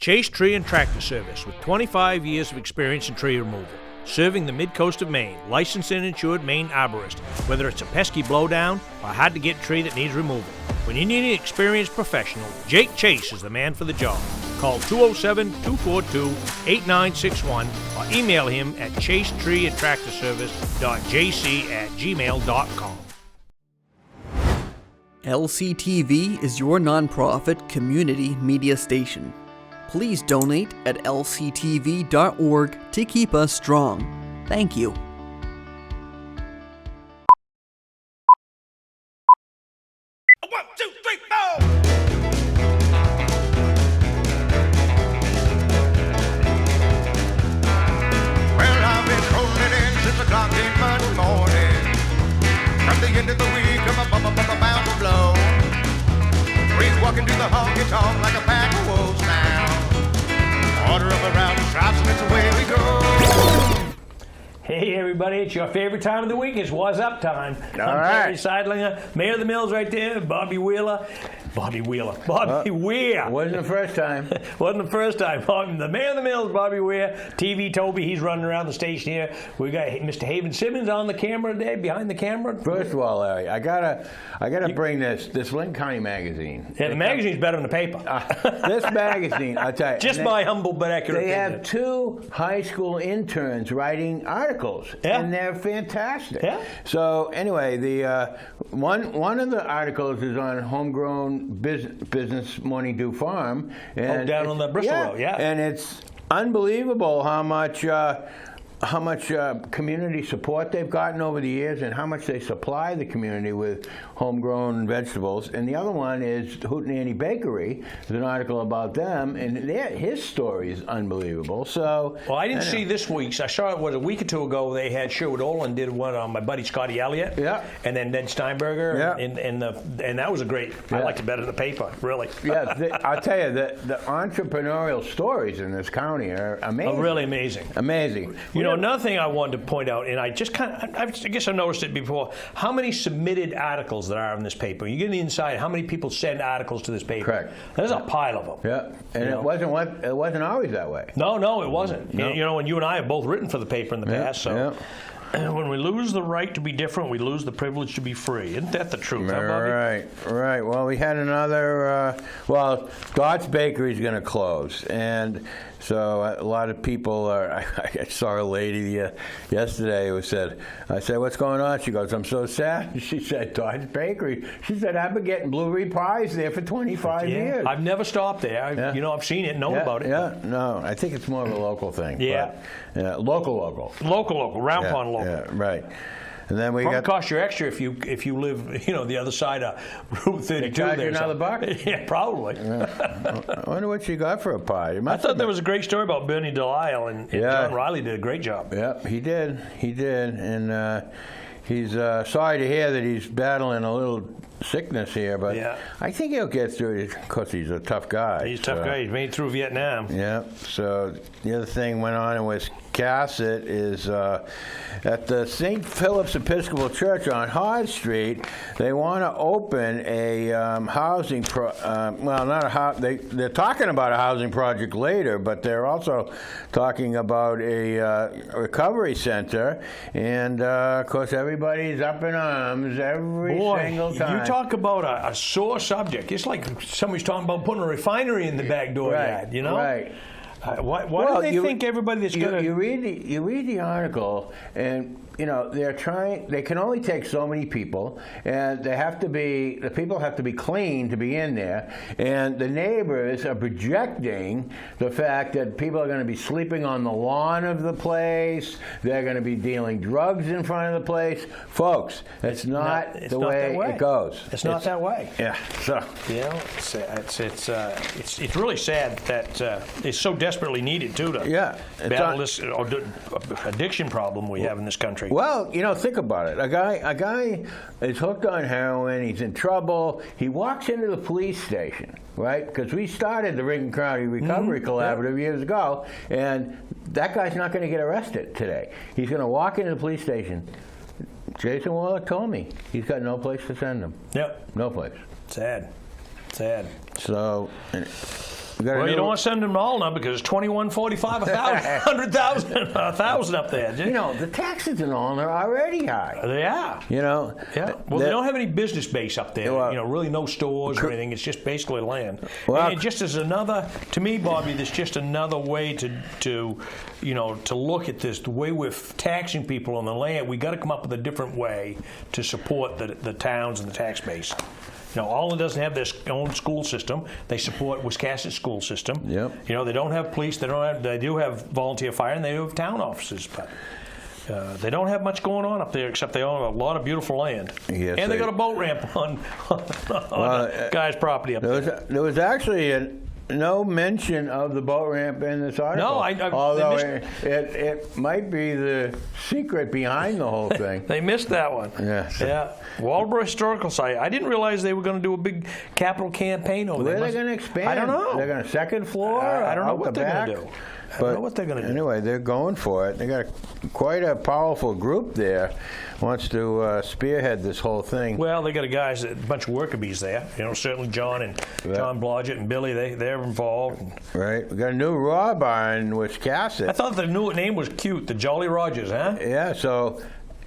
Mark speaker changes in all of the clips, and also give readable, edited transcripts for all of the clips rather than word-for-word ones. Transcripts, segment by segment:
Speaker 1: Chase Tree and Tractor Service, with 25 years of experience in tree removal. Serving the Midcoast of Maine, licensed and insured Maine arborist. Whether it's a pesky blowdown or a hard-to-get tree that needs removal. When you need an experienced professional, Jake Chase is the man for the job. Call 207-242-8961 or email him at chasetreeandtractorservice.jc@gmail.com.
Speaker 2: LCTV is your nonprofit community media station. Please donate at lctv.org to keep us strong. Thank you.
Speaker 3: One, two, three, four. Well, I've been rolling in since the clock came Monday morning. From the end of the week, I'm about to blow. Breeze walking through the honky-tonk like a pack of wolves now. Order up around the shops and it's away we go.
Speaker 1: Hey everybody, it's your favorite time of the week. It's Wuzzup time.
Speaker 4: All right.
Speaker 1: Sidelinger, Mayor of the Mills right there, Bobby Whear.
Speaker 4: Wasn't the first time.
Speaker 1: Wasn't the first time. The Mayor of the Mills, Bobby Whear. TV Toby, he's running around the station here. We got Mr. Haven Simmons on the camera today, behind the camera.
Speaker 4: First of all, Larry, I gotta bring this Lynn County magazine.
Speaker 1: Yeah, the magazine's better than the paper.
Speaker 4: This magazine, I tell you.
Speaker 1: Just my humble but accurate
Speaker 4: They
Speaker 1: opinion.
Speaker 4: have two high school interns writing articles, and they're fantastic.
Speaker 1: Yeah.
Speaker 4: So anyway, the one of the articles is on homegrown business Morning Dew Farm, and
Speaker 1: down on the Bristol Road, yeah.
Speaker 4: And it's unbelievable how much community support they've gotten over the years, and how much they supply the community with homegrown vegetables. And the other one is Hootenanny Bakery. There's an article about them, and his story is unbelievable. So,
Speaker 1: well, I didn't see this week's. I saw it was a week or two ago. They had Sherwood Olin did one on my buddy Scotty Elliott.
Speaker 4: Yeah.
Speaker 1: And then Ned Steinberger.
Speaker 4: Yeah.
Speaker 1: And that was a great. I liked it better than the paper, really.
Speaker 4: Yeah, I'll tell you, the entrepreneurial stories in this county are amazing.
Speaker 1: Oh, really amazing.
Speaker 4: Amazing.
Speaker 1: You know, another thing I wanted to point out, and I just I guess I noticed it before, how many submitted articles there are in this paper. You get the inside, how many people send articles to this paper.
Speaker 4: Correct.
Speaker 1: There's a pile of them.
Speaker 4: Yeah, and it wasn't always that way.
Speaker 1: No, it wasn't. No. You know, and you and I have both written for the paper in the past, so. Yeah. And when we lose the right to be different, we lose the privilege to be free. Isn't that the truth, huh, Bobby?
Speaker 4: Right. Well, we had another, Dot's Bakery is going to close. And so a lot of people I saw a lady yesterday who said, I said, what's going on? She goes, I'm so sad. She said, Dot's Bakery. She said, I've been getting blueberry pies there for 25 years.
Speaker 1: I've never stopped there. I've seen it, known about it.
Speaker 4: Yeah, no, I think it's more of a local thing.
Speaker 1: Yeah.
Speaker 4: But, local.
Speaker 1: Round pond local.
Speaker 4: Yeah, right. And then we
Speaker 1: got cost you extra if you live, the other side of Route 32.
Speaker 4: They charge you another buck?
Speaker 1: Yeah, probably.
Speaker 4: Yeah. I wonder what you got for a pie.
Speaker 1: I thought there was a great story about Bernie Delisle, and John Riley did a great job.
Speaker 4: Yeah, he did, and he's sorry to hear that he's battling a little sickness here, but I think he'll get through it because he's a tough guy.
Speaker 1: He's a tough guy. He's made it through Vietnam.
Speaker 4: Yeah. So the other thing went on in Wiscasset is at the St. Philip's Episcopal Church on Hard Street, they want to open a housing they're talking about a housing project later, but they're also talking about a recovery center, and of course everybody's up in arms every single time.
Speaker 1: You talk about a sore subject. It's like somebody's talking about putting a refinery in the back door yard,
Speaker 4: Right.
Speaker 1: Why do they think everybody that's going to...
Speaker 4: You read the article, and they're trying. They can only take so many people, and the people have to be clean to be in there. And the neighbors are projecting the fact that people are going to be sleeping on the lawn of the place. They're going to be dealing drugs in front of the place, folks. It's not the way it goes.
Speaker 1: It's not that way.
Speaker 4: Yeah. So
Speaker 1: it's really sad that it's so desperately needed too to battle this addiction problem we have in this country.
Speaker 4: Well, think about it. A guy is hooked on heroin. He's in trouble. He walks into the police station, right? Because we started the Ring County Recovery Collaborative years ago, and that guy's not going to get arrested today. He's going to walk into the police station. Jason Warlock told me he's got no place to send him.
Speaker 1: Yep.
Speaker 4: No place.
Speaker 1: Sad.
Speaker 4: So.
Speaker 1: Well, you don't want to send them all now because it's 2145, 100,000, 1,000 up there.
Speaker 4: You know, the taxes in Alton are already high.
Speaker 1: They are.
Speaker 4: You know.
Speaker 1: Yeah. Well, they don't have any business base up there.
Speaker 4: Well,
Speaker 1: you know, really no stores or anything. It's just basically land.
Speaker 4: Well,
Speaker 1: and just as another, to me, Bobby, there's just another way to you know, to look at this. The way we're taxing people on the land, we got to come up with a different way to support the towns and the tax base. You know, Alton doesn't have their own school system. They support Wiscasset's school system.
Speaker 4: Yep.
Speaker 1: You know, they don't have police. They do have volunteer fire, and they do have town offices, but they don't have much going on up there except they own a lot of beautiful land.
Speaker 4: Yes,
Speaker 1: and they got a boat ramp on the guy's property up there.
Speaker 4: There was actually no mention of the boat ramp in this article.
Speaker 1: No,
Speaker 4: although it might be the secret behind the whole thing.
Speaker 1: They missed that one.
Speaker 4: Yes.
Speaker 1: Yeah. Waldboro Historical Site. I didn't realize they were going to do a big capital campaign over there.
Speaker 4: Where are they going to expand?
Speaker 1: I don't know.
Speaker 4: They're going to second floor?
Speaker 1: I don't know what they're
Speaker 4: back?
Speaker 1: going to do. I don't know what they're going to do.
Speaker 4: Anyway, they're going for it. They got quite a powerful group there. Wants to spearhead this whole thing.
Speaker 1: Well, they got a bunch of worker bees there. You know, certainly John and John Blodgett and Billy. They're involved.
Speaker 4: Right. We got a new raw bar in Wiscasset.
Speaker 1: I thought the new name was cute. The Jolly Rogers, huh?
Speaker 4: Yeah. So.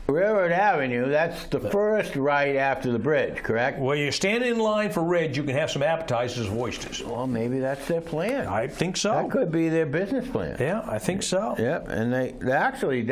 Speaker 4: Railroad Avenue, that's the first right after the bridge, correct?
Speaker 1: Well, you're standing in line for Red, you can have some appetizers of oysters.
Speaker 4: Well, maybe that's their plan.
Speaker 1: I think so.
Speaker 4: That could be their business plan.
Speaker 1: Yeah, I think so.
Speaker 4: Yep, and they're actually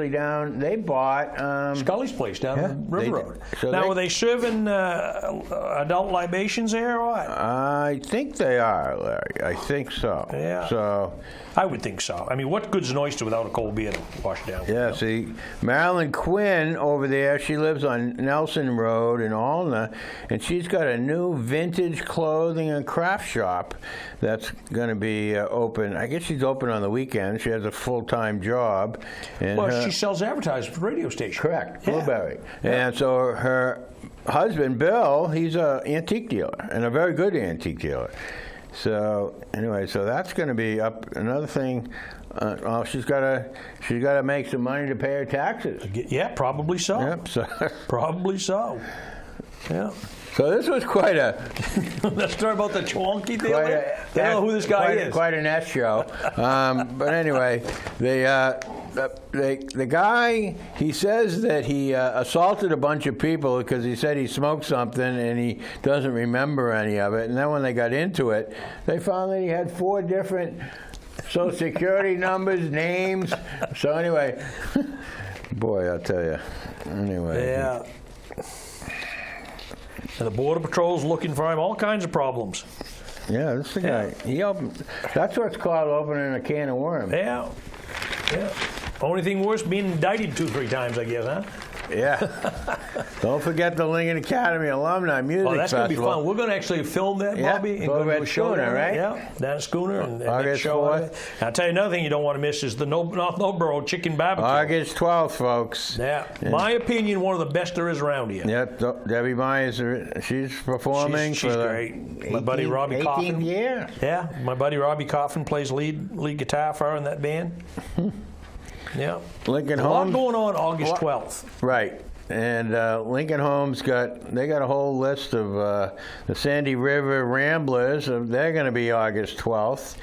Speaker 4: down, they bought...
Speaker 1: Scully's place down on River Road.
Speaker 4: So
Speaker 1: now, are they serving adult libations there or what?
Speaker 4: I think they are, Larry. I think so.
Speaker 1: Yeah.
Speaker 4: So...
Speaker 1: I would think so. I mean, what good's an oyster without a cold beer to wash down?
Speaker 4: Yeah, see, Marilyn Quinn over there, she lives on Nelson Road in Alna, and she's got a new vintage clothing and craft shop that's going to be open. I guess she's open on the weekend. She has a full-time job. And
Speaker 1: she sells advertising for the radio station.
Speaker 4: Correct,
Speaker 1: yeah.
Speaker 4: Blueberry. Yeah. And so her husband, Bill, he's an antique dealer, and a very good antique dealer. So anyway, so that's going to be up. Another thing, she's got to make some money to pay her taxes.
Speaker 1: Yeah, probably so.
Speaker 4: Yep. So
Speaker 1: probably so. Yeah.
Speaker 4: So this was quite a.
Speaker 1: Let's talk about the Chwonky thing. I don't know who this guy is.
Speaker 4: Quite an S show. But anyway, the guy, he says that he assaulted a bunch of people because he said he smoked something and he doesn't remember any of it. And then when they got into it, they found that he had 4 different Social Security numbers, names. So anyway, boy, I'll tell you. Anyway.
Speaker 1: Yeah. And the Border Patrol's looking for him, all kinds of problems.
Speaker 4: Yeah, this is the guy. He opened. That's what's called opening a can of worms.
Speaker 1: Yeah. Yeah. Only thing worse, being indicted 2-3 times, I guess, huh?
Speaker 4: Yeah. Don't forget the Lincoln Academy Alumni Music Festival.
Speaker 1: Oh, that's going to be fun. We're going to actually film that, Bobby.
Speaker 4: And go to a Schooner, right?
Speaker 1: Yeah, down at Schooner. And
Speaker 4: August 4th.
Speaker 1: I'll tell you another thing you don't want to miss is the North Noldborough Chicken Barbecue.
Speaker 4: August 12th, folks.
Speaker 1: Yeah. My opinion, one of the best there is around here.
Speaker 4: Yep. Debbie Myers, she's performing.
Speaker 1: She's great. My buddy Robbie Coffin.
Speaker 4: 18th year.
Speaker 1: Yeah. My buddy Robbie Coffin plays lead guitar for her in that band. Yeah.
Speaker 4: Lincoln
Speaker 1: Homes. A lot going on August 12th.
Speaker 4: Right. And Lincoln Homes got a whole list of the Sandy River Ramblers. They're going to be August 12th.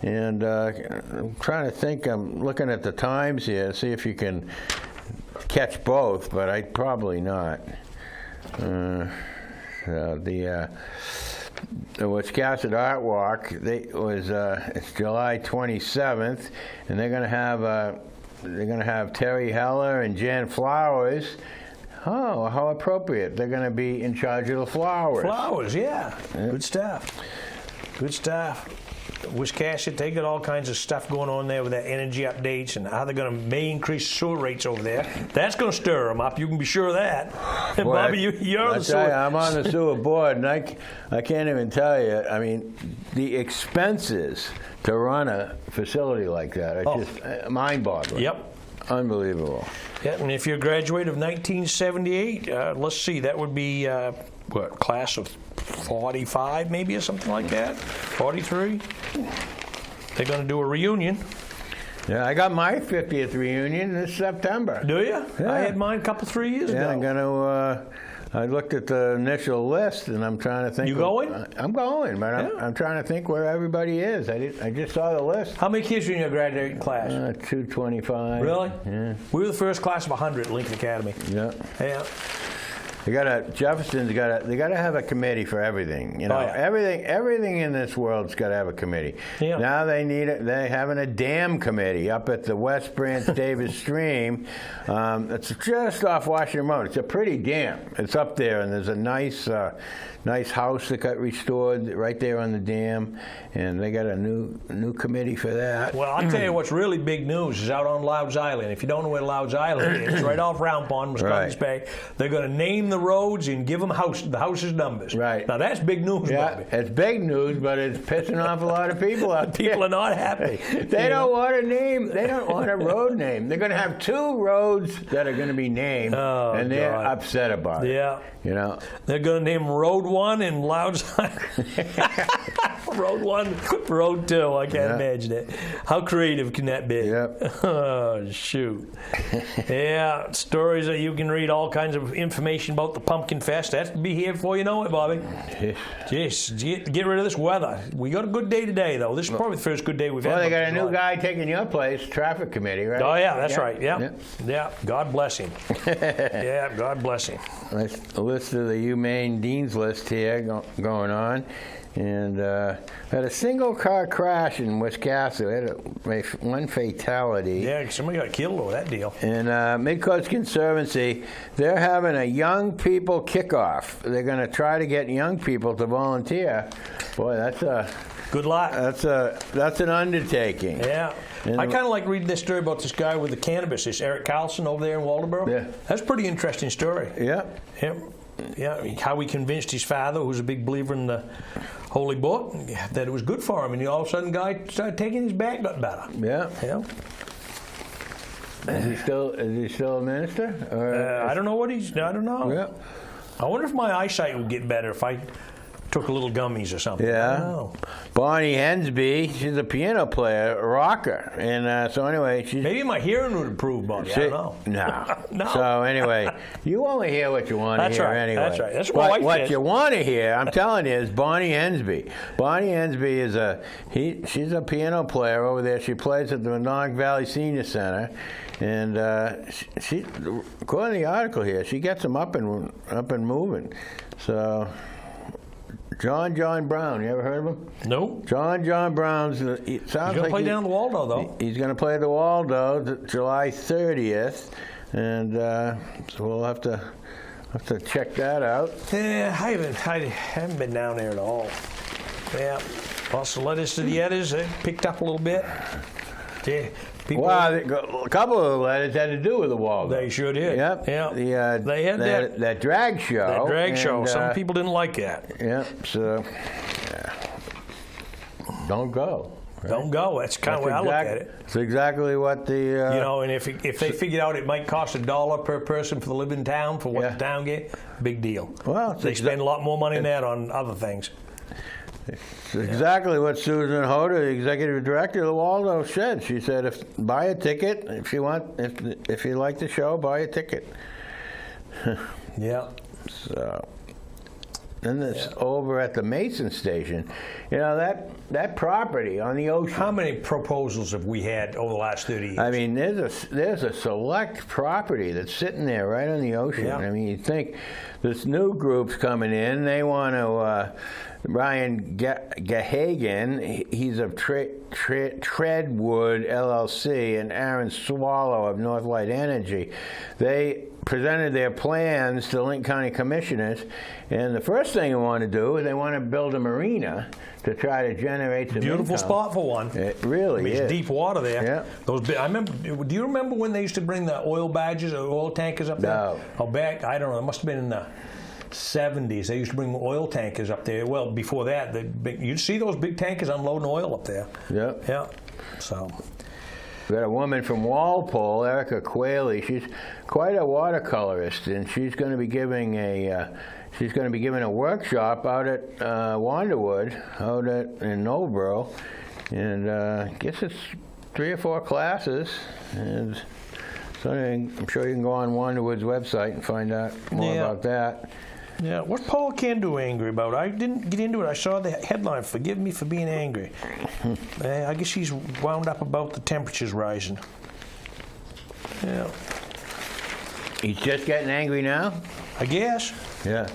Speaker 4: And I'm trying to think, I'm looking at the times here, see if you can catch both, but I'd probably not. The Wiscasset Art Walk, it's July 27th, and they're going to have Terry Heller and Jan Flowers. Oh, how appropriate! They're going to be in charge of the flowers.
Speaker 1: Flowers, yeah. Good stuff. Good stuff. Wiscasset, they got all kinds of stuff going on there with their energy updates and how they're going to increase sewer rates over there. That's going to stir them up. You can be sure of that. And
Speaker 4: Boy,
Speaker 1: Bobby, you're on the sewer.
Speaker 4: I'm on the sewer board, and I can't even tell you. I mean, the expenses to run a facility like that are just mind-boggling.
Speaker 1: Yep.
Speaker 4: Unbelievable.
Speaker 1: Yeah, and if you're a graduate of 1978, let's see, that would be class of 45 maybe or something like that, 43. They're going to do a reunion.
Speaker 4: Yeah, I got my 50th reunion this September.
Speaker 1: Do you?
Speaker 4: Yeah.
Speaker 1: I had mine a couple, 3 years ago.
Speaker 4: Yeah, I looked at the initial list, and I'm trying to think.
Speaker 1: You going?
Speaker 4: I'm going, but I'm trying to think where everybody is. I just saw the list.
Speaker 1: How many kids are in your graduating class?
Speaker 4: 225.
Speaker 1: Really?
Speaker 4: Yeah.
Speaker 1: We were the first class of 100 at Lincoln Academy.
Speaker 4: Yeah.
Speaker 1: Yeah.
Speaker 4: Jefferson's they gotta have a committee for everything. You know, everything in this world's got to have a committee.
Speaker 1: Yeah.
Speaker 4: Now they're having a dam committee up at the West Branch Davis Stream. It's just off Washington Road. It's a pretty dam. It's up there, and there's a nice house that got restored right there on the dam, and they got a new committee for that.
Speaker 1: Well, I'll tell you what's really big news is out on Louds Island. If you don't know where Louds Island is, it's right off Round Pond, Wisconsin Bay. They're going to name the roads and give them the houses numbers.
Speaker 4: Right.
Speaker 1: Now that's big news, Bobby.
Speaker 4: It's big news, but it's pissing off a lot of people out there.
Speaker 1: People are not happy.
Speaker 4: They don't want a name. They don't want a road name. They're going to have 2 roads that are going to be named, and they're upset about it.
Speaker 1: Yeah.
Speaker 4: You know,
Speaker 1: they're going to name Road 1 and Louds Island. Road 1, Road 2. I can't imagine it. How creative can that be?
Speaker 4: Yep.
Speaker 1: Oh, shoot. Yeah, stories that you can read, all kinds of information about the Pumpkin Fest. That's to be here before you know it, Bobby. Just get rid of this weather. We got a good day today, though. This is probably the first good day we've had.
Speaker 4: Well, they got a new guy taking your place, traffic committee, right?
Speaker 1: Oh, yeah, that's right. Yeah. God bless him. Yeah, God bless him.
Speaker 4: Nice list of the UMaine Dean's list here going on. And had a single-car crash in Wisconsin. We had one fatality.
Speaker 1: Yeah, somebody got killed over that deal.
Speaker 4: And Midcoast Conservancy, they're having a young people kickoff. They're going to try to get young people to volunteer. Boy, that's a
Speaker 1: good luck.
Speaker 4: That's an undertaking.
Speaker 1: Yeah. I kind of like reading this story about this guy with the cannabis, this Eric Carlson over there in Waldoboro.
Speaker 4: Yeah.
Speaker 1: That's a pretty interesting story.
Speaker 4: Yeah.
Speaker 1: Yeah, how he convinced his father, who's a big believer in the Holy Book, that it was good for him, and all of a sudden, the guy started taking his back, got better.
Speaker 4: Yeah. Is he still a minister?
Speaker 1: I don't know I don't know.
Speaker 4: Yeah.
Speaker 1: I wonder if my eyesight would get better if I took a little gummies or something.
Speaker 4: Yeah.
Speaker 1: I don't know.
Speaker 4: Bonnie Hensby, she's a piano player, a rocker, and so anyway,
Speaker 1: maybe my hearing would improve, Bonnie. I don't know.
Speaker 4: No.
Speaker 1: No.
Speaker 4: So anyway, you only hear what you want to hear anyway.
Speaker 1: That's right. That's what
Speaker 4: you want to hear, I'm telling you, is Bonnie Hensby. Bonnie Hensby is she's a piano player over there. She plays at the Monongahela Valley Senior Center. And she, according to the article here, she gets them up and moving. So, John Brown, you ever heard of him?
Speaker 1: Nope.
Speaker 4: John Brown's. He's going
Speaker 1: to play down the Waldo, though.
Speaker 4: He's going to play the Waldo July 30th, and so we'll have to check that out.
Speaker 1: Yeah, I haven't been down there at all. Yeah, lost the letters to the editors. They picked up a little bit. Yeah.
Speaker 4: A couple of the letters had to do with the Waldo.
Speaker 1: They sure did.
Speaker 4: Yep.
Speaker 1: Yeah. They had
Speaker 4: that drag show.
Speaker 1: That drag show. Some people didn't like that.
Speaker 4: Yep. So, don't go. Right?
Speaker 1: Don't go. That's kind of the way I look at it.
Speaker 4: It's exactly what the
Speaker 1: and if they figured out it might cost $1 per person for the live in town for what the town get, big deal.
Speaker 4: Well,
Speaker 1: they spend a lot more money than that on other things.
Speaker 4: It's exactly what Susan Hoder, the executive director of the Waldo, said. She said, buy a ticket if you like the show, buy a ticket.
Speaker 1: Yeah.
Speaker 4: So, then this over at the Mason station, that property on the ocean.
Speaker 1: How many proposals have we had over the last 30 years?
Speaker 4: I mean, there's a select property that's sitting there right on the ocean.
Speaker 1: Yeah.
Speaker 4: I mean, you think this new group's coming in, they want to. Brian Gahagan, he's of Treadwood LLC, and Aaron Swallow of Northlight Energy. They presented their plans to the Lincoln County Commissioners, and the first thing they want to do is they want to build a marina to try to generate some
Speaker 1: beautiful
Speaker 4: income.
Speaker 1: spot for one.
Speaker 4: It really is.
Speaker 1: It's deep water there.
Speaker 4: Yeah.
Speaker 1: I remember. Do you remember when they used to bring the oil barges or oil tankers up there?
Speaker 4: No.
Speaker 1: Oh, back. I don't know. It must have been in the 70s. They used to bring oil tankers up there. Well, before that, you'd see those big tankers unloading oil up there.
Speaker 4: Yep.
Speaker 1: Yeah. So.
Speaker 4: We got a woman from Walpole, Erica Quayle. She's quite a watercolorist, and she's going to be giving a workshop out at Wanderwood, in So I'm sure you can go on Wanderwood's website and find out more about that.
Speaker 1: Yeah, what's Paul Candu angry about? I didn't get into it. I saw the headline, "Forgive me for being angry." I guess he's wound up about the temperatures rising. Yeah.
Speaker 4: He's just getting angry now?
Speaker 1: I guess.
Speaker 4: Yeah.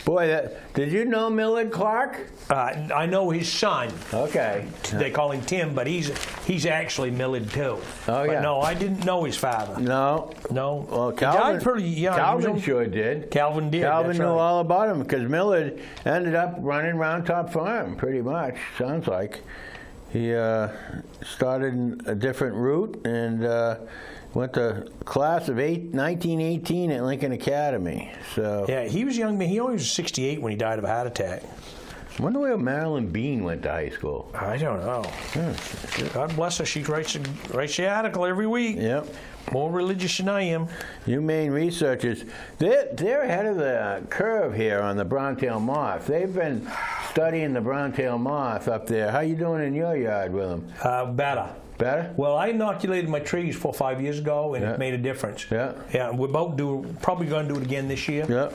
Speaker 4: Boy, did you know Millard Clark?
Speaker 1: I know his son.
Speaker 4: Okay.
Speaker 1: They call him Tim, but he's actually Millard too.
Speaker 4: Oh, yeah.
Speaker 1: But no, I didn't know his father.
Speaker 4: No.
Speaker 1: No.
Speaker 4: Well,
Speaker 1: He
Speaker 4: Calvin,
Speaker 1: died pretty young.
Speaker 4: Calvin sure did.
Speaker 1: Calvin did.
Speaker 4: Calvin
Speaker 1: that's
Speaker 4: knew
Speaker 1: right.
Speaker 4: all about him because Millard ended up running Round Top Farm, pretty much, sounds like. He started in a different route and went to class of 1918 at Lincoln Academy. So
Speaker 1: Yeah, he was young man. He only was 68 when he died of a heart attack.
Speaker 4: I wonder where Marilyn Bean went to high school.
Speaker 1: I don't know. God bless her. She writes the article every week.
Speaker 4: Yep.
Speaker 1: More religious than I am.
Speaker 4: You Maine researchers, they're ahead of the curve here on the brown-tailed moth. They've been studying the brown-tailed moth up there. How you doing in your yard with them?
Speaker 1: Better.
Speaker 4: Better?
Speaker 1: Well, I inoculated my trees 4 or 5 years ago, and it made a difference.
Speaker 4: Yeah.
Speaker 1: Yeah, we're probably going to do it again this year.
Speaker 4: Yep.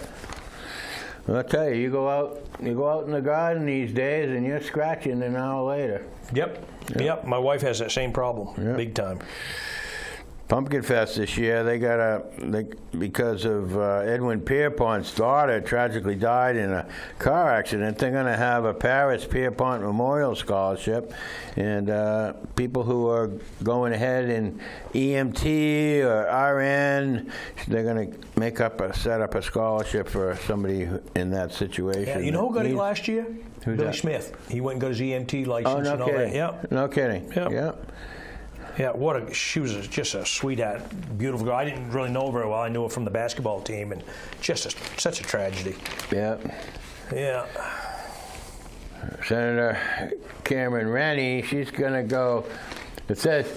Speaker 4: I'll tell you, you go out in the garden these days, and you're scratching an hour later.
Speaker 1: Yep. My wife has that same problem, big time.
Speaker 4: Pumpkin Fest this year, because of Edwin Pierpont's daughter tragically died in a car accident, they're going to have a Paris Pierpont Memorial Scholarship, and people who are going ahead in EMT or RN, they're going to set up a scholarship for somebody in that situation.
Speaker 1: Yeah, you know who got it last year?
Speaker 4: Who's
Speaker 1: Billy
Speaker 4: that?
Speaker 1: Smith. He went and got his EMT license and all
Speaker 4: kidding.
Speaker 1: that. Yep.
Speaker 4: No kidding.
Speaker 1: Yep.
Speaker 4: Yep.
Speaker 1: Yeah, she was just a sweetheart, beautiful girl. I didn't really know her very well. I knew her from the basketball team, and such a tragedy.
Speaker 4: Yeah.
Speaker 1: Yeah.
Speaker 4: Senator Cameron Rennie, she's going to go. It says,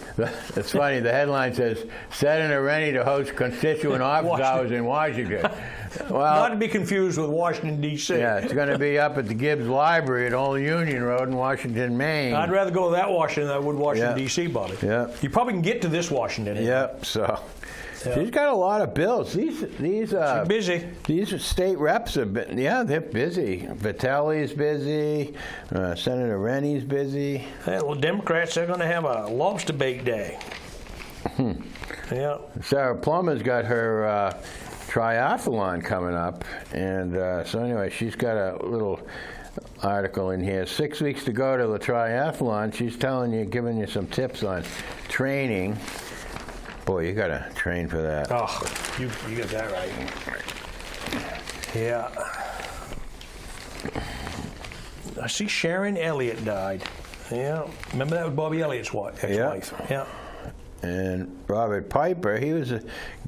Speaker 4: it's funny, the headline says, Senator Rennie to host constituent office hours in Washington. Well,
Speaker 1: not to be confused with Washington, D.C.
Speaker 4: Yeah, it's going to be up at the Gibbs Library at Old Union Road in Washington, Maine.
Speaker 1: I'd rather go to that Washington than I would Washington, D.C., buddy.
Speaker 4: Yeah.
Speaker 1: You probably can get to this Washington.
Speaker 4: Yep, so. She's got a lot of bills. She's
Speaker 1: busy.
Speaker 4: These state reps have been, they're busy. Vitelli's busy. Senator Rennie's busy.
Speaker 1: Yeah, well, Democrats, they're going to have a lobster bake day. Yeah.
Speaker 4: Sarah Plummer's got her triathlon coming up, and so anyway, she's got a little article in here. 6 weeks to go to the triathlon. She's giving you some tips on training. Boy, you gotta train for that.
Speaker 1: Oh, you got that right. Yeah. I see Sharon Elliott died. Yeah. Remember that was Bobby Elliott's ex-wife. Yeah.
Speaker 4: And Robert Piper, he was a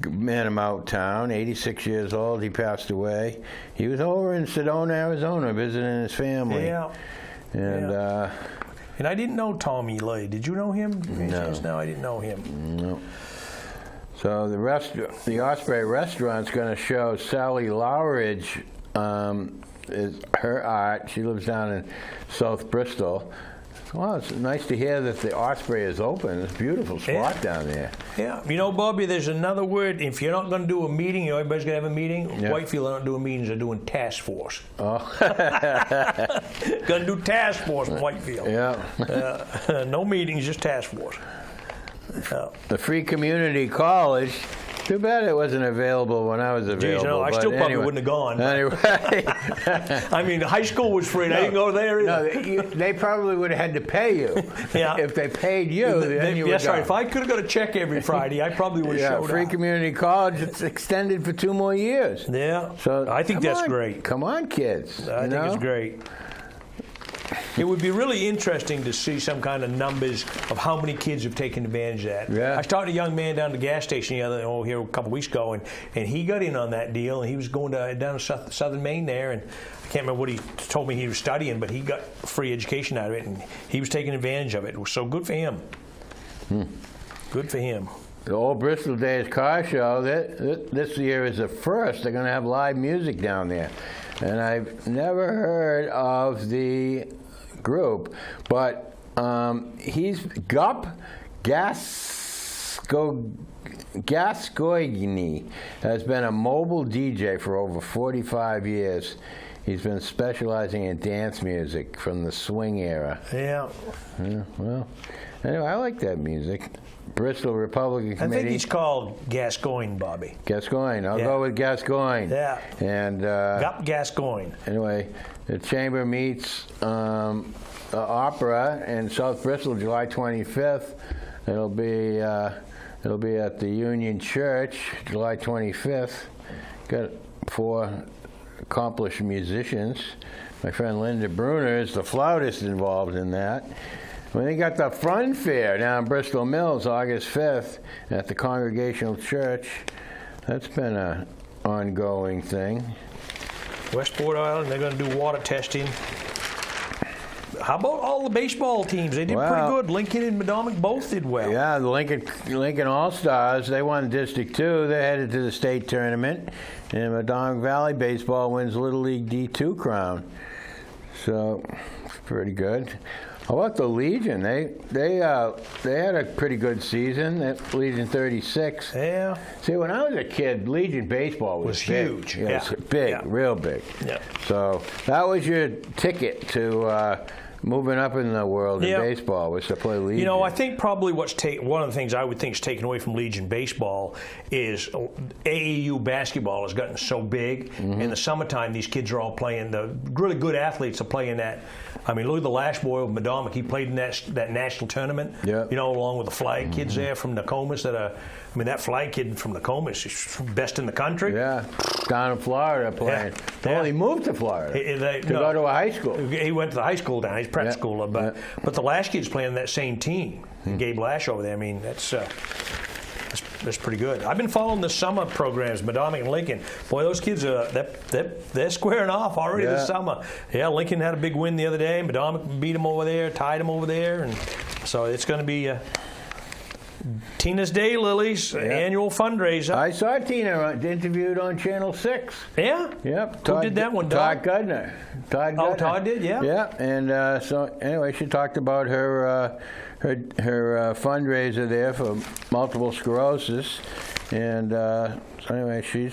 Speaker 4: man about town, 86 years old. He passed away. He was over in Sedona, Arizona, visiting his family.
Speaker 1: Yeah. And I didn't know Tommy Lee. Did you know him? No, I didn't know him.
Speaker 4: No. So the Osprey Restaurant's going to show Sally Lowridge her art. She lives down in South Bristol. Well, it's nice to hear that the Osprey is open. It's a beautiful spot down there.
Speaker 1: Yeah. You know, Bobby, there's another word. If you're not going to do a meeting, everybody's going to have a meeting.
Speaker 4: Yeah.
Speaker 1: Whitefield aren't doing meetings, they're doing task force.
Speaker 4: Oh.
Speaker 1: Going to do task force in Whitefield.
Speaker 4: Yeah.
Speaker 1: No meetings, just task force.
Speaker 4: The Free Community College. Too bad it wasn't available when I was available.
Speaker 1: Geez, no, I still probably wouldn't have gone.
Speaker 4: Anyway.
Speaker 1: I mean, high school was free. I didn't go there either.
Speaker 4: No, they probably would have had to pay you.
Speaker 1: Yeah.
Speaker 4: If they paid you, then you would
Speaker 1: That's
Speaker 4: go.
Speaker 1: right. If I could have got a check every Friday, I probably would have showed
Speaker 4: Free
Speaker 1: up.
Speaker 4: Community College, it's extended for 2 more years.
Speaker 1: Yeah.
Speaker 4: So
Speaker 1: I think that's great.
Speaker 4: Come on, kids.
Speaker 1: I think it's great. It would be really interesting to see some kind of numbers of how many kids have taken advantage of that.
Speaker 4: Yeah.
Speaker 1: I talked to a young man down at the gas station here a couple weeks ago, and he got in on that deal, and he was going down to southern Maine there, and I can't remember what he told me he was studying, but he got free education out of it, and he was taking advantage of it. So good for him. Good for him.
Speaker 4: The Old Bristol Days Car Show, this year is the first. They're going to have live music down there. And I've never heard of the group, but he's Gup Gascon. Gascoigne has been a mobile DJ for over 45 years. He's been specializing in dance music from the swing era.
Speaker 1: Yeah.
Speaker 4: Well, anyway, I like that music. Bristol Republican Committee.
Speaker 1: I think he's called Gascoigne, Bobby.
Speaker 4: Gascoigne. I'll
Speaker 1: Yeah.
Speaker 4: go with Gascoigne.
Speaker 1: Yeah.
Speaker 4: And
Speaker 1: Gascoigne.
Speaker 4: anyway, the chamber meets opera in South Bristol, July 25th. It'll be at the Union Church, July 25th. Got 4 accomplished musicians. My friend Linda Bruner is the flautist involved in that. When they got the Fun Fair down in Bristol Mills, August 5th, at the Congregational Church. That's been an ongoing thing.
Speaker 1: Westport Island, they're going to do water testing. How about all the baseball teams? They did pretty good. Lincoln and Madomic both did well.
Speaker 4: Yeah, the Lincoln All-Stars, they won District 2. They're headed to the state tournament. And Madomic Valley Baseball wins Little League D2 crown. So, it's pretty good. How about the Legion? They had a pretty good season. That Legion 36.
Speaker 1: Yeah.
Speaker 4: See, when I was a kid, Legion baseball was big.
Speaker 1: huge.
Speaker 4: Yeah, it was
Speaker 1: Yeah.
Speaker 4: big,
Speaker 1: Yeah.
Speaker 4: real big.
Speaker 1: Yeah.
Speaker 4: So that was your ticket to moving up in the world
Speaker 1: Yeah.
Speaker 4: of baseball, was to play Legion.
Speaker 1: You know, I think probably one of the things I would think is taken away from Legion baseball is AAU basketball has gotten so big. In the summertime, these kids are all playing. The really good athletes are playing that. I mean, look at the Lash boy of Madomic. He played in that national tournament.
Speaker 4: Yeah.
Speaker 1: You know, along with the flag kids there from Nokomis that flag kid from Nokomis is best in the country.
Speaker 4: Yeah, down in Florida playing.
Speaker 1: Yeah.
Speaker 4: Well, he moved to Florida to go to a high school.
Speaker 1: He went to the high school down. He's prep
Speaker 4: Yeah.
Speaker 1: school, but the Lash kid's playing in that same team. Gabe Lash over there. I mean, that's pretty good. I've been following the summer programs, Madomic and Lincoln. Boy, those kids are they're squaring off already this summer. Yeah, Lincoln had a big win the other day. Madomic beat them over there, tied them over there, and so it's going to be Tina's Day Lilies annual fundraiser.
Speaker 4: I saw Tina interviewed on Channel 6.
Speaker 1: Yeah.
Speaker 4: Yep.
Speaker 1: Who did that one,
Speaker 4: Todd
Speaker 1: Doc?
Speaker 4: Gudner.
Speaker 1: Oh, Todd did, yeah.
Speaker 4: Yeah, and so anyway, she talked about her fundraiser there for multiple sclerosis, and so anyway, she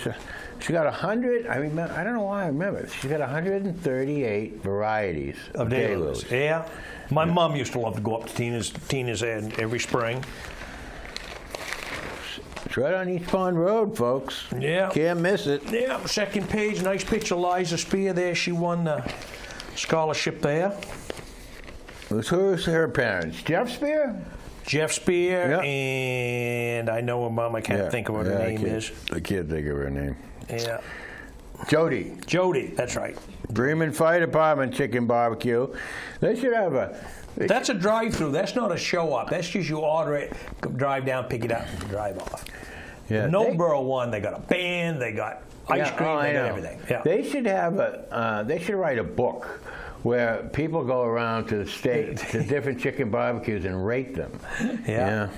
Speaker 4: got 100. I remember. I don't know why I remember. She got 138 varieties of daylilies.
Speaker 1: Yeah. My mom used to love to go up to Tina's every spring.
Speaker 4: It's right on East Pond Road, folks.
Speaker 1: Yeah.
Speaker 4: Can't miss it.
Speaker 1: Yeah, second page, nice picture of Liza Spear there. She won the scholarship there.
Speaker 4: Who's her parents? Jeff Spear?
Speaker 1: Jeff Spear,
Speaker 4: Yeah.
Speaker 1: and I know her mom. I can't think of what her name is.
Speaker 4: I can't think of her name.
Speaker 1: Yeah.
Speaker 4: Jody.
Speaker 1: Jody, that's right.
Speaker 4: Bremen Fire Department chicken barbecue. They should have
Speaker 1: That's a drive-through. That's not a show-up. That's just you order it, drive down, pick it up, and drive off.
Speaker 4: Yeah,
Speaker 1: Nobleboro one, they got a band, they got ice cream, they got everything. Yeah.
Speaker 4: They should have they should write a book where people go around to the state to different chicken barbecues and rate them.
Speaker 1: Yeah.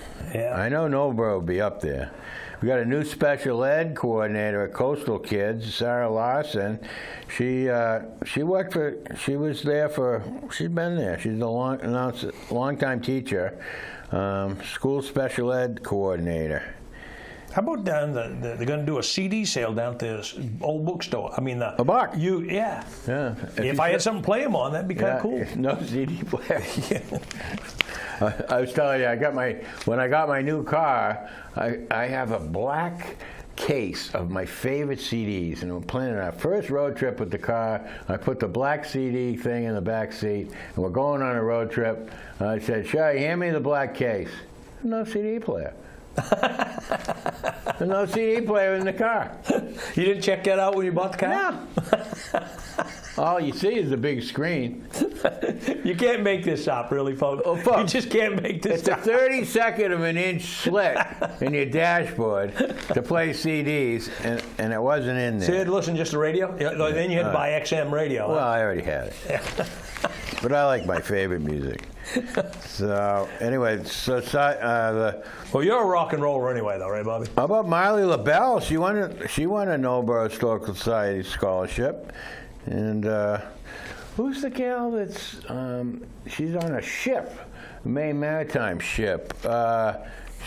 Speaker 4: I know Nobleboro will be up there. We got a new special ed coordinator at Coastal Kids, Sarah Larson. She's been there. She's a long-time teacher, school special ed coordinator.
Speaker 1: How about down they're going to do a CD sale down at the old bookstore? I mean,
Speaker 4: a buck.
Speaker 1: Yeah. If I had something to play them on, that'd be kind of cool.
Speaker 4: No CD player. I was telling you, when I got my new car, I have a black case of my favorite CDs, and we're planning our first road trip with the car. I put the black CD thing in the back seat, and we're going on a road trip. I said, Sherry, hand me the black case. No CD player. There's no CD player in the car.
Speaker 1: You didn't check that out when you bought the car?
Speaker 4: No. All you see is the big screen.
Speaker 1: You can't make this up, really, folks.
Speaker 4: Oh, folks,
Speaker 1: you just can't make this
Speaker 4: it's
Speaker 1: up.
Speaker 4: It's a 32nd of an inch slit in your dashboard to play CDs, and it wasn't in there.
Speaker 1: So you had to listen just to radio? Then you had to buy XM radio.
Speaker 4: Well,
Speaker 1: huh?
Speaker 4: I already had it. But I like my favorite music. So, anyway,
Speaker 1: well, you're a rock and roller anyway, though, right, Bobby?
Speaker 4: How about Marley LaBelle? She won a Nobleboro Historical Society scholarship. And who's the gal that's she's on a ship, Maine Maritime ship.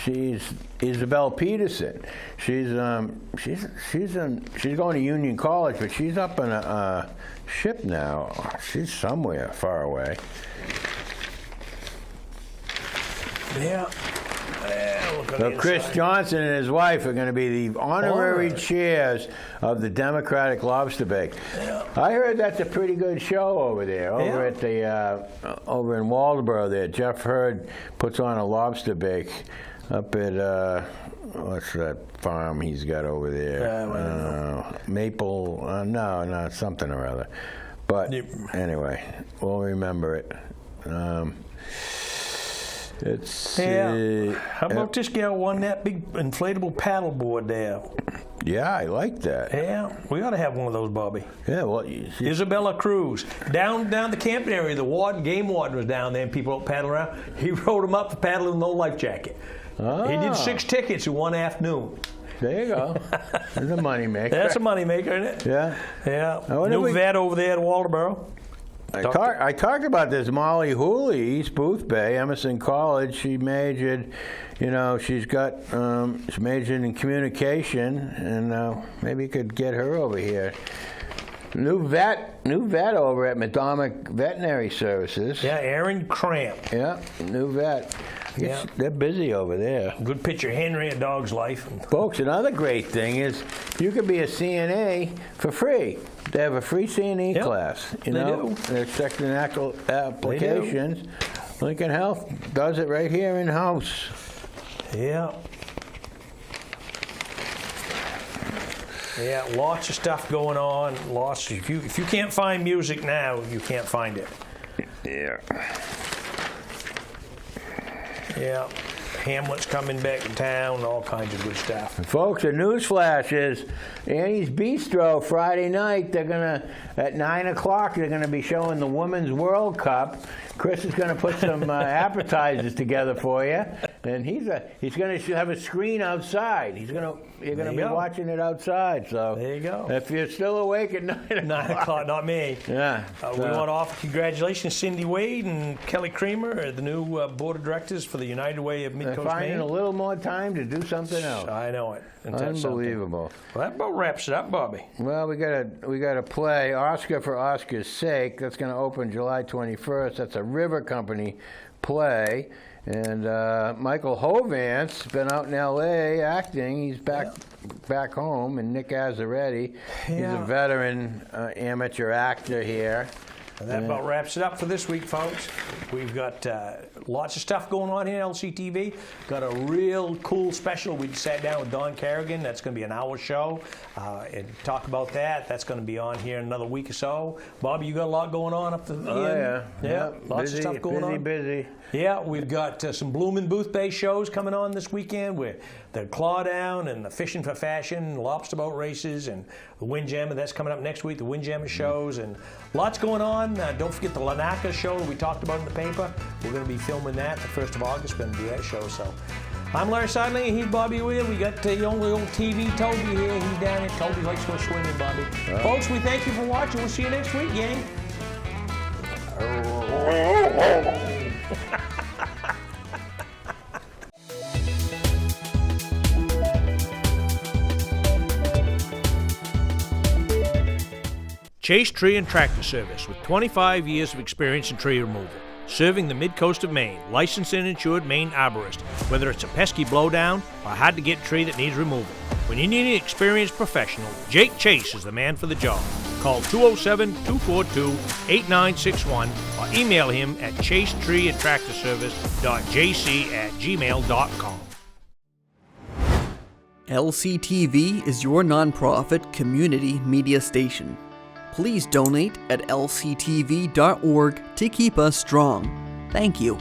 Speaker 4: she's Isabel Peterson. She's going to Union College, but she's up on a ship now. She's somewhere far away.
Speaker 1: Yeah.
Speaker 4: So Chris Johnson and his wife are going to be the honorary chairs of the Democratic Lobster Bake.
Speaker 1: Yeah.
Speaker 4: I heard that's a pretty good show over there, at the over in Waldoboro. There, Jeff Hurd puts on a lobster bake up at what's that farm he's got over there? Maple? No, something or other. But anyway, we'll remember it.
Speaker 1: How about this gal won that big inflatable paddle board there?
Speaker 4: Yeah, I like that.
Speaker 1: Yeah, we ought to have one of those, Bobby.
Speaker 4: Yeah, well,
Speaker 1: Isabella Cruz down the camping area. The game warden was down there, and people out paddling around. He rode him up for paddling with no life jacket. He did 6 tickets in one afternoon.
Speaker 4: There you go. That's a moneymaker.
Speaker 1: That's a moneymaker, isn't it?
Speaker 4: Yeah.
Speaker 1: Yeah. New vet over there at Waldoboro.
Speaker 4: I talked about this Molly Hooley, East Booth Bay, Emerson College. She majored, she's majored in communication, and maybe you could get her over here. New vet over at McDormick Veterinary Services.
Speaker 1: Yeah, Aaron Cramp.
Speaker 4: Yeah, new vet.
Speaker 1: Yeah.
Speaker 4: They're busy over there.
Speaker 1: Good picture, Henry, A Dog's Life.
Speaker 4: Folks, another great thing is you could be a CNA for free. They have a free CNA class. They're checking applications. Lincoln Health does it right here in-house.
Speaker 1: Yeah. Yeah, lots of stuff going on. If you can't find music now, you can't find it.
Speaker 4: Yeah.
Speaker 1: Yeah. Hamlet's coming back to town, all kinds of good stuff.
Speaker 4: Folks, the news flash is Annie's Bistro Friday night. They're at 9 o'clock. They're gonna be showing the Women's World Cup. Chris is gonna put some appetizers together for you, and he's gonna have a screen outside. You're gonna be watching it outside. So
Speaker 1: there you go.
Speaker 4: If you're still awake at 9 o'clock,
Speaker 1: not me.
Speaker 4: Yeah.
Speaker 1: We want to offer congratulations, Cindy Wade and Kelly Creamer, the new board of directors for the United Way of Midcoast Maine.
Speaker 4: They're finding a little more time to do something else.
Speaker 1: I know it.
Speaker 4: Unbelievable.
Speaker 1: Well, that about wraps it up, Bobby.
Speaker 4: Well, we got to play Oscar for Oscar's Sake. That's going to open July 21st. That's a River Company play. And Michael Hovance been out in L.A. acting. He's back home. And Nick Azzaretti, he's a veteran amateur actor here.
Speaker 1: And that about wraps it up for this week, folks. We've got lots of stuff going on here at LCTV. Got a real cool special. We sat down with Don Carrigan. That's going to be an hour show and talk about that. That's going to be on here in another week or so. Bobby, you got a lot going on up the end? Yeah. Lots of stuff going on.
Speaker 4: Busy.
Speaker 1: Yeah, we've got some Bloomin' Booth Bay shows coming on this weekend with the Clawdown and the Fishing for Fashion, lobster boat races, and the Windjammer. That's coming up next week, the Windjammer shows, and lots going on. Don't forget the Lanaka show that we talked about in the paper. We're going to be filming that the 1st of August. We're going to do that show. So I'm Larry Sidelinger. He's Bobby Whear. We got the only old TV Toby here. He's down here. Toby likes to go swimming, Bobby. Folks, we thank you for watching. We'll see you next week, gang. Chase Tree and Tractor Service with 25 years of experience in tree removal. Serving the mid-coast of Maine, licensed and insured Maine arborist. Whether it's a pesky blowdown or a hard-to-get tree that needs removal. When you need an experienced professional, Jake Chase is the man for the job. Call 207-242-8961 or email him at chasetreeandtractorservice.jc@gmail.com.
Speaker 2: LCTV is your nonprofit community media station. Please donate at lctv.org to keep us strong. Thank you.